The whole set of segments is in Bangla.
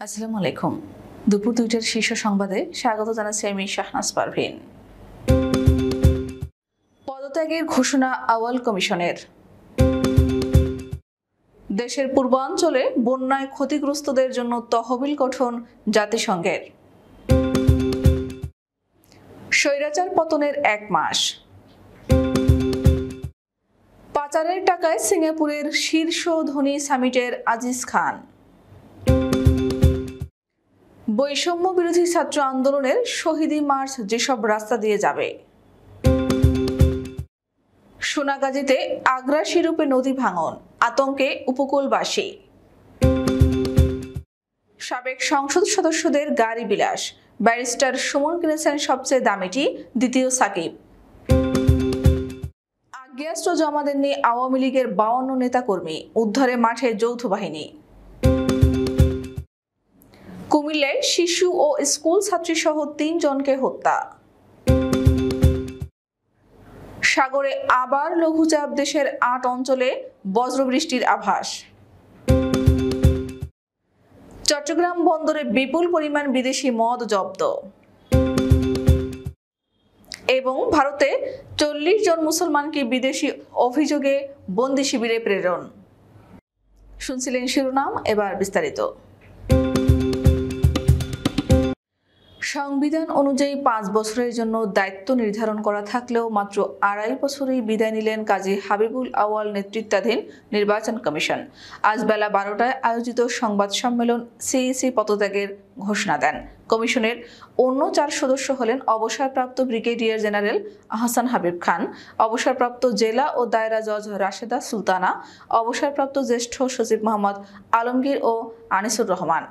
আসসালামু আলাইকুম। দুপুর 2টার শীর্ষ সংবাদে স্বাগত জানাচ্ছি আমি শাহনাজ পারভীন। পদত্যাগের ঘোষণা আউয়াল কমিশনের। দেশের পূর্বাঞ্চলে বন্যায় ক্ষতিগ্রস্তদের জন্য তহবিল গঠন জাতিসংঘের। স্বৈরাচার পতনের 1 মাস। পাচারের টাকায় সিঙ্গাপুরের শীর্ষ ধনী সামিটের আজিজ খান। বৈষম্য বিরোধী ছাত্র আন্দোলনের শহীদি মার্চ যেসব রাস্তা দিয়ে যাবে। সোনাগাজীতে আগ্রা শিরূপে নদী ভাঙন, আতঙ্কে উপকূলবাসী। সাবেক সংসদ সদস্যদের গাড়ি বিলাস, ব্যারিস্টার সুমন কিনেছেন সবচেয়ে দামিটি, দ্বিতীয় সাকিব। আগ্নেয়াস্ত্র জমা দেননি আওয়ামী লীগের 52 নেতাকর্মী, উদ্ধারে মাঠে যৌথ বাহিনী। কুমিল্লায় শিশু ও স্কুল ছাত্রীসহ 3 জনকে হত্যা। সাগরে আবার লঘুচাপ, দেশের 8 অঞ্চলে বজ্রবৃষ্টির আভাস। চট্টগ্রাম বন্দরে বিপুল পরিমাণ বিদেশি মদ জব্দ। এবং ভারতে 40 জন মুসলমানকে বিদেশি অভিযোগে বন্দি শিবিরে প্রেরণ। শুনছিলেন শিরোনাম, এবার বিস্তারিত। সংবিধান অনুযায়ী 5 বছরের জন্য দায়িত্ব নির্ধারণ করা থাকলেও মাত্র 2.5 বছরেই বিদায় নিলেন কাজী হাবিবুল আউয়াল নেতৃত্বাধীন নির্বাচন কমিশন। আজ বেলা 12টায় আয়োজিত সংবাদ সম্মেলন সিইসি পদত্যাগের ঘোষণা দেন। কমিশনের অন্য 4 সদস্য হলেন অবসরপ্রাপ্ত ব্রিগেডিয়ার জেনারেল আহসান হাবিব খান, অবসরপ্রাপ্ত জেলা ও দায়রা জজ রাশেদা সুলতানা, অবসরপ্রাপ্ত জ্যেষ্ঠ সচিব মোহাম্মদ আলমগীর ও আনিসুর রহমান।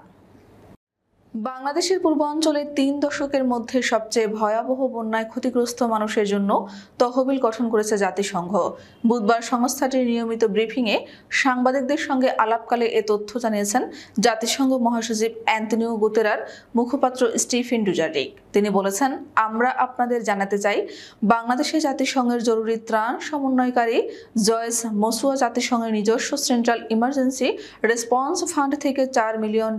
বাংলাদেশের পূর্বাঞ্চলে 3 দশকের মধ্যে সবচেয়ে ভয়াবহ বন্যায় ক্ষতিগ্রস্ত মানুষের জন্য তহবিল গঠন করেছে জাতিসংঘ। বুধবার সংস্থাটির নিয়মিত ব্রিফিংয়ে সাংবাদিকদের সঙ্গে আলাপকালে এ তথ্য জানিয়েছেন জাতিসংঘ মহাসচিব অ্যান্তনিও গুতেরার মুখপাত্র স্টিফেন ডুজারিক। তিনি বলেছেন, আমরা আপনাদের জানাতে চাই, বাংলাদেশে জাতিসংঘের জরুরি ত্রাণ সমন্বয়কারী জয়েস মসুয়া জাতিসংঘের নিজস্ব সেন্ট্রাল ইমার্জেন্সি রেসপন্স ফান্ড থেকে $4 মিলিয়ন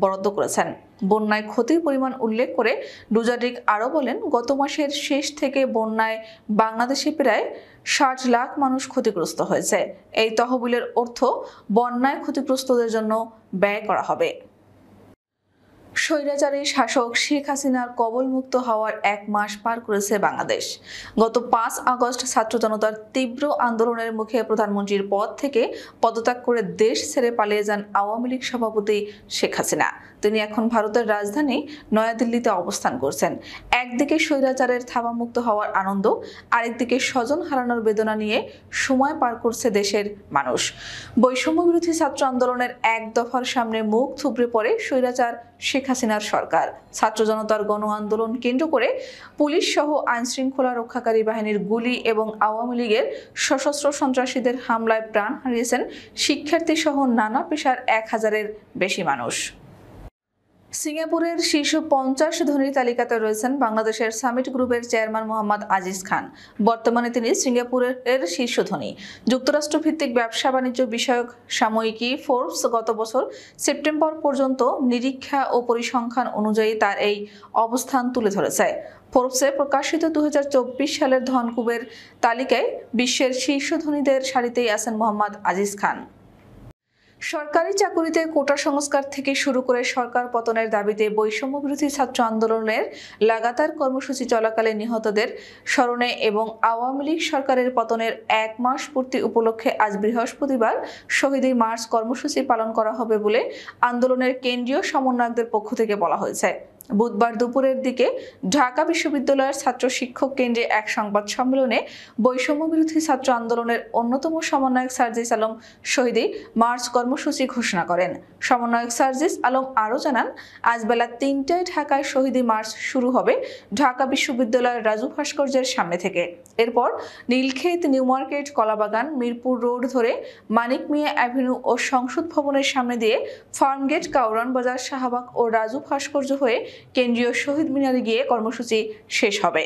বরাদ্দ করেছেন। বন্যায় ক্ষতির পরিমাণ উল্লেখ করে ডুজারিক আরও বলেন, গত মাসের শেষ থেকে বন্যায় বাংলাদেশে প্রায় 60 লাখ মানুষ ক্ষতিগ্রস্ত হয়েছে। এই তহবিলের অর্থ বন্যায় ক্ষতিগ্রস্তদের জন্য ব্যয় করা হবে। স্বৈরাচারী শাসক শেখ হাসিনার কবলমুক্ত হওয়ার 1 মাস পার করেছে বাংলাদেশ। গত 5 আগস্ট ছাত্র জনতার তীব্র আন্দোলনের মুখে প্রধানমন্ত্রীর পদ থেকে পদত্যাগ করে দেশ ছেড়ে পালিয়ে যান আওয়ামী লীগ সভাপতি শেখ হাসিনা। তিনি এখন ভারতের রাজধানী নয়াদিল্লিতে অবস্থান করছেন। একদিকে স্বৈরাচারের থাবামুক্ত হওয়ার আনন্দ, আরেকদিকে স্বজন হারানোর বেদনা নিয়ে সময় পার করছে দেশের মানুষ। বৈষম্য বিরোধী ছাত্র আন্দোলনের 1 দফার সামনে মুখ থুবড়ে পড়ে স্বৈরাচার শেখ হাসিনার সরকার। ছাত্র জনতার গণ আন্দোলন কেন্দ্র করে পুলিশ সহ আইন শৃঙ্খলা রক্ষাকারী বাহিনীর গুলি এবং আওয়ামী লীগের সশস্ত্র সন্ত্রাসীদের হামলায় প্রাণ হারিয়েছেন শিক্ষার্থী সহ নানা পেশার 1000-এর বেশি মানুষ। সিঙ্গাপুরের শীর্ষ 50 ধনীর তালিকাতে রয়েছেন বাংলাদেশের সামিট গ্রুপের চেয়ারম্যান মোহাম্মদ আজিজ খান। বর্তমানে তিনি সিঙ্গাপুরের শীর্ষ ধনী। যুক্তরাষ্ট্র ভিত্তিক ব্যবসা বাণিজ্য বিষয়ক সাময়িকী ফোর্বস গত বছর সেপ্টেম্বর পর্যন্ত নিরীক্ষা ও পরিসংখ্যান অনুযায়ী তার এই অবস্থান তুলে ধরেছে। ফোর্বসে প্রকাশিত 2024 সালের ধনকুবের তালিকায় বিশ্বের শীর্ষ ধনীদের সারিতেই আছেন মোহাম্মদ আজিজ খান। সরকারি চাকুরিতে কোটা সংস্কার থেকে শুরু করে সরকার পতনের দাবিতে বৈষম্য বিরোধী ছাত্র আন্দোলনের লাগাতার কর্মসূচি চলাকালে নিহতদের স্মরণে এবং আওয়ামী লীগ সরকারের পতনের 1 মাস পূর্তি উপলক্ষে আজ বৃহস্পতিবার শহীদি মার্চ কর্মসূচি পালন করা হবে বলে আন্দোলনের কেন্দ্রীয় সমন্বয়কদের পক্ষ থেকে বলা হয়েছে। বুধবার দুপুরের দিকে ঢাকা বিশ্ববিদ্যালয়ের ছাত্র শিক্ষক কেন্দ্রে এক সংবাদ সম্মেলনে বৈষম্য বিরোধী ছাত্র আন্দোলনের অন্যতম সমন্বয়ক সার্জিস আলম শহীদি মার্চ কর্মসূচি ঘোষণা করেন। সমন্বয়ক সার্জিস আলম আরও জানান, আজ বেলা 3টায় ঢাকায় শহীদি মার্চ শুরু হবে ঢাকা বিশ্ববিদ্যালয়ের রাজু ভাস্কর্যের সামনে থেকে। এরপর নীলক্ষেত, নিউ মার্কেট, কলাবাগান, মিরপুর রোড ধরে মানিক মিয়া অ্যাভিনিউ ও সংসদ ভবনের সামনে দিয়ে ফার্মগেট, কাউরান বাজার, শাহবাগ ও রাজু ভাস্কর্য হয়ে কেন্দ্রীয় শহীদ মিনারে গিয়ে কর্মসূচি শেষ হবে।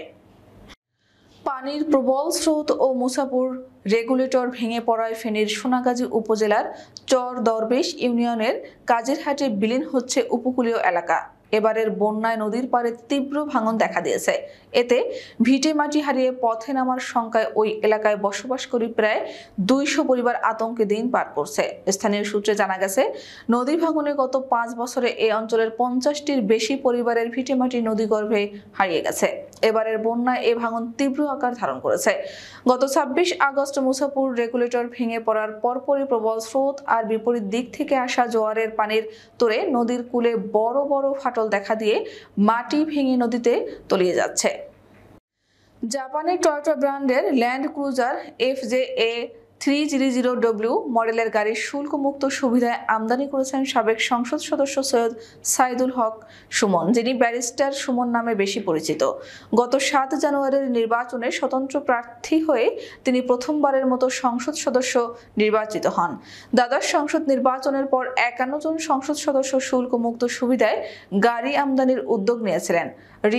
পানির প্রবল স্রোত ও মুসাপুর রেগুলেটর ভেঙে পড়ায় ফেনীর সোনাগাজী উপজেলার চর দরবেশ ইউনিয়নের কাজিরহাটে বিলীন হচ্ছে উপকূলীয় এলাকা। এবারের বন্যায় নদীর পাড়ে তীব্র ভাঙন দেখা দিয়েছে। এতে ভিটে মাটি হারিয়ে পথে নামার শঙ্কায় ওই এলাকায় বসবাসকারী প্রায় 200 পরিবার আতঙ্কে দিন পার করছে। স্থানীয় সূত্রে জানা গেছে, নদী ভাঙনে গত 5 বছরে এই অঞ্চলের 50টির বেশি পরিবারের ভিটে মাটি নদীগর্ভে হারিয়ে গেছে। এবারের বন্যায় এ ভাঙন তীব্র আকার ধারণ করেছে। গত 26 আগস্ট মুসাপুর রেগুলেটর ভেঙে পড়ার পরপরই প্রবল স্রোত আর বিপরীত দিক থেকে আসা জোয়ারের পানির তোড়ে নদীর কূলে বড় বড় ফাটল দেখা দিয়ে মাটি ভেঙে নদীতে তলিয়ে যাচ্ছে। জাপানের টয়োটা ব্র্যান্ডের ল্যান্ড ক্রুজার FJA 300W মডেলের গাড়ির শুল্কমুক্ত সুবিধায় আমদানি করেছেন সাবেক সংসদ সদস্য সৈয়দ সাইদুল হক সুমন, যিনি ব্যারিস্টার সুমন নামে বেশি পরিচিত। গত 7 জানুয়ারির নির্বাচনে স্বতন্ত্র প্রার্থী হয়ে তিনি প্রথমবারের মতো সংসদ সদস্য নির্বাচিত হন। দ্বাদশ সংসদ নির্বাচনের পর 51 জন সংসদ সদস্য শুল্কমুক্ত সুবিধায় গাড়ি আমদানির উদ্যোগ নিয়েছিলেন,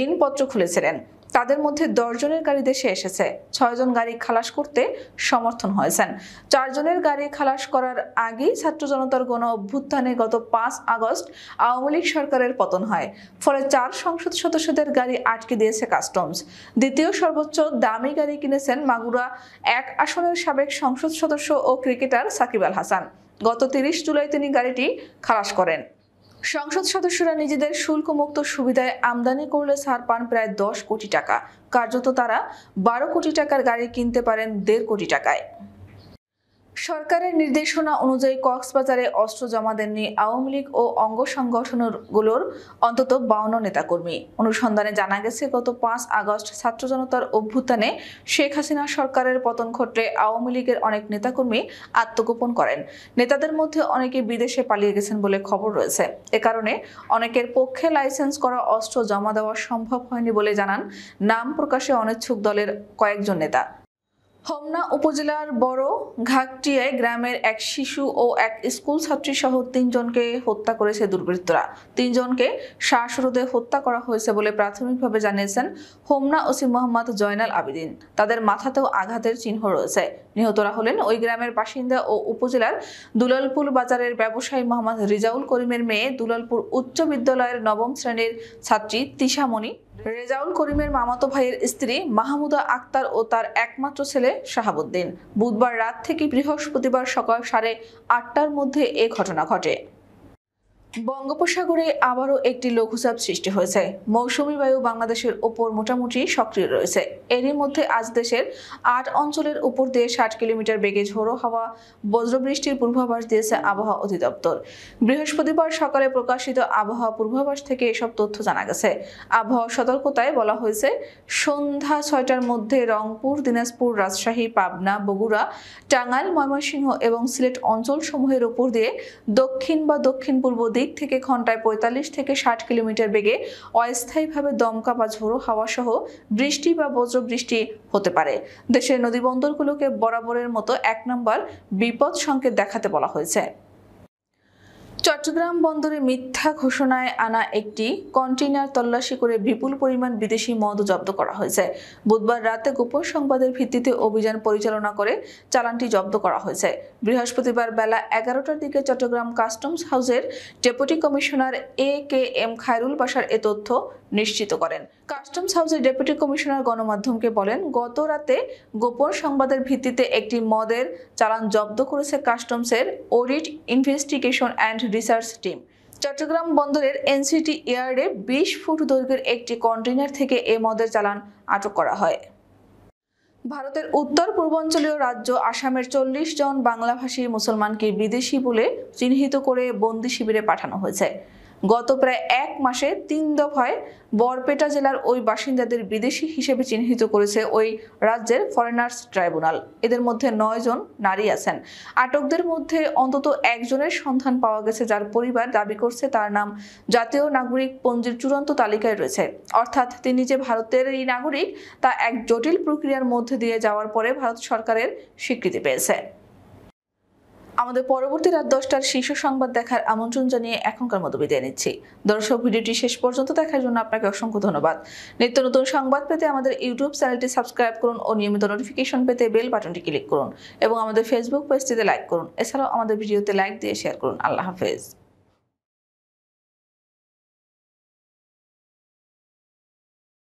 ঋণপত্র খুলেছিলেন। তাদের মধ্যে 10 জনের গাড়ি দেশে এসেছে, 6 জন গাড়ি খালাস করতে সমর্থন হয়েছেন। 4 জনের গাড়ি খালাস করার আগেই ছাত্র জনতার গণ অভ্যুত্থানে গত 5 আগস্ট আওয়ামী লীগ সরকারের পতন হয়। ফলে 4 সংসদ সদস্যদের গাড়ি আটকে দিয়েছে কাস্টমস। দ্বিতীয় সর্বোচ্চ দামি গাড়ি কিনেছেন মাগুরা 1 আসনের সাবেক সংসদ সদস্য ও ক্রিকেটার সাকিব আল হাসান। গত 30 জুলাই তিনি গাড়িটি খালাস করেন। সংসদ সদস্যরা নিজেদের শুল্কমুক্ত সুবিধায় আমদানি করলে ছাড় পান প্রায় 10 কোটি টাকা। কার্যত তারা 12 কোটি টাকার গাড়ি কিনতে পারেন 1.5 কোটি টাকায়। সরকারের নির্দেশনা অনুযায়ী কক্সবাজারে অস্ত্র জমা দেননি আওয়ামী লীগ ও অঙ্গ সংগঠনগুলোর অন্তত 52 নেতাকর্মী। অনুসন্ধানে জানা গেছে, গত 5 আগস্ট ছাত্র জনতার অভ্যুত্থানে শেখ হাসিনা সরকারের পতন ঘটলে আওয়ামী লীগের অনেক নেতাকর্মী আত্মগোপন করেন। নেতাদের মধ্যে অনেকে বিদেশে পালিয়ে গেছেন বলে খবর রয়েছে। এ কারণে অনেকের পক্ষে লাইসেন্স করা অস্ত্র জমা দেওয়া সম্ভব হয়নি বলে জানান নাম প্রকাশে অনিচ্ছুক দলের কয়েকজন নেতা। হোমনা উপজেলার বড় ঘাগটিয়ায় গ্রামের এক শিশু ও এক স্কুল ছাত্রী সহ 3 জনকে হত্যা করেছে দুর্বৃত্তরা। 3 জনকে শ্বাসরোধে হত্যা করা হয়েছে বলে প্রাথমিকভাবে জানিয়েছেন হোমনা ওসি মোহাম্মদ জয়নাল আবেদিন। তাদের মাথাতেও আঘাতের চিহ্ন রয়েছে। নিহতরা হলেন ওই গ্রামের বাসিন্দা ও উপজেলার দুলালপুর বাজারের ব্যবসায়ী মোহাম্মদ রিজাউল করিমের মেয়ে, দুলালপুর উচ্চ বিদ্যালয়ের 9ম শ্রেণীর ছাত্রী তিশামণি, রেজাউল করিমের মামাতো ভাইয়ের স্ত্রী মাহমুদা আক্তার ও তার একমাত্র ছেলে শাহাবুদ্দিন। বুধবার রাত থেকে বৃহস্পতিবার সকাল 8:30টার মধ্যে এ ঘটনা ঘটে। বঙ্গোপসাগরে আবারও একটি লঘুচাপ সৃষ্টি হয়েছে। মৌসুমী বায়ু বাংলাদেশের ওপর মোটামুটি সক্রিয় রয়েছে। এরই মধ্যে আজ দেশের 8 অঞ্চলের উপর দিয়ে 60 কিলোমিটার বেগে ঝোড়ো হাওয়া বজ্রবৃষ্টির পূর্বাভাস দিয়েছে আবহাওয়া অধিদপ্তর। বৃহস্পতিবার সকালে প্রকাশিত আবহাওয়া পূর্বাভাস থেকে এসব তথ্য জানা গেছে। আবহাওয়া সতর্কতায় বলা হয়েছে, সন্ধ্যা 6টার মধ্যে রংপুর, দিনাজপুর, রাজশাহী, পাবনা, বগুড়া, টাঙ্গাইল, ময়মনসিংহ এবং সিলেট অঞ্চলসমূহের উপর দিয়ে দক্ষিণ বা দক্ষিণ পূর্ব দিক থেকে ঘন্টায় 45 থেকে 60 কিলোমিটার বেগে অস্থায়ীভাবে দমকা বা ঝোড়ো হাওয়া সহ বৃষ্টি বা বজ্রবৃষ্টি হতে পারে। দেশের নদীবন্দরগুলোকে বরাবরের মতো 1 নম্বর বিপদ সংকেত দেখাতে বলা হয়েছে। চট্টগ্রাম বন্দরে মিথ্যা ঘোষণায় আনা একটি কন্টেইনার তল্লাশি করে বিপুল পরিমাণ বিদেশি মদ জব্দ করা হয়েছে। বুধবার রাতে গোপন সংবাদের ভিত্তিতে অভিযান পরিচালনা করে চালানটি জব্দ করা হয়েছে। বৃহস্পতিবার বেলা 11টার দিকে চট্টগ্রাম কাস্টমস হাউসের deputy commissioner AKM Khairul Bashar এ তথ্য নিশ্চিত করেন। কাস্টমস হাউসের ডেপুটি কমিশনার গণমাধ্যমকে বলেন, গত রাতে গোপন সংবাদের ভিত্তিতে একটি মদের চালান জব্দ করেছে কাস্টমসের audit, investigation and research team. Chattogram বন্দরের NCT ইয়ার্ডে 20 ফুট দৈর্ঘ্যের একটি কন্টেইনার থেকে এ মদের চালান আটক করা হয়। ভারতের উত্তর পূর্বাঞ্চলীয় রাজ্য আসামের 40 জন বাংলাভাষী মুসলমানকে বিদেশি বলে চিহ্নিত করে বন্দি শিবিরে পাঠানো হয়েছে। গত প্রায় 1 মাসে 3 দফায় বরপেটা জেলার ওই বাসিন্দাদের বিদেশি হিসেবে চিহ্নিত করেছে ওই রাজ্যের ফরেনার্স ট্রাইব্যুনাল। এদের মধ্যে 9 জন নারী আছেন। আটকদের মধ্যে অন্তত 1 জনের সন্ধান পাওয়া গেছে, যার পরিবার দাবি করছে তার নাম জাতীয় নাগরিক পঞ্জির চূড়ান্ত তালিকায় রয়েছে। অর্থাৎ তিনি যে ভারতেরই নাগরিক তা এক জটিল প্রক্রিয়ার মধ্যে দিয়ে যাওয়ার পরে ভারত সরকারের স্বীকৃতি পেয়েছে। আমাদের পরবর্তী রাত 10টার শীর্ষ সংবাদ দেখার আমন্ত্রণ জানিয়ে এখনকার মতো বিদায় নিচ্ছি। দর্শক, ভিডিওটি শেষ পর্যন্ত দেখার জন্য আপনাকে অসংখ্য ধন্যবাদ। নিত্য নতুন সংবাদ পেতে আমাদের ইউটিউব চ্যানেলটি সাবস্ক্রাইব করুন ও নিয়মিত নোটিফিকেশন পেতে বেল বাটনটি ক্লিক করুন এবং আমাদের ফেসবুক পেজটিতে লাইক করুন। এছাড়াও আমাদের ভিডিওতে লাইক দিয়ে শেয়ার করুন। আল্লাহ হাফেজ।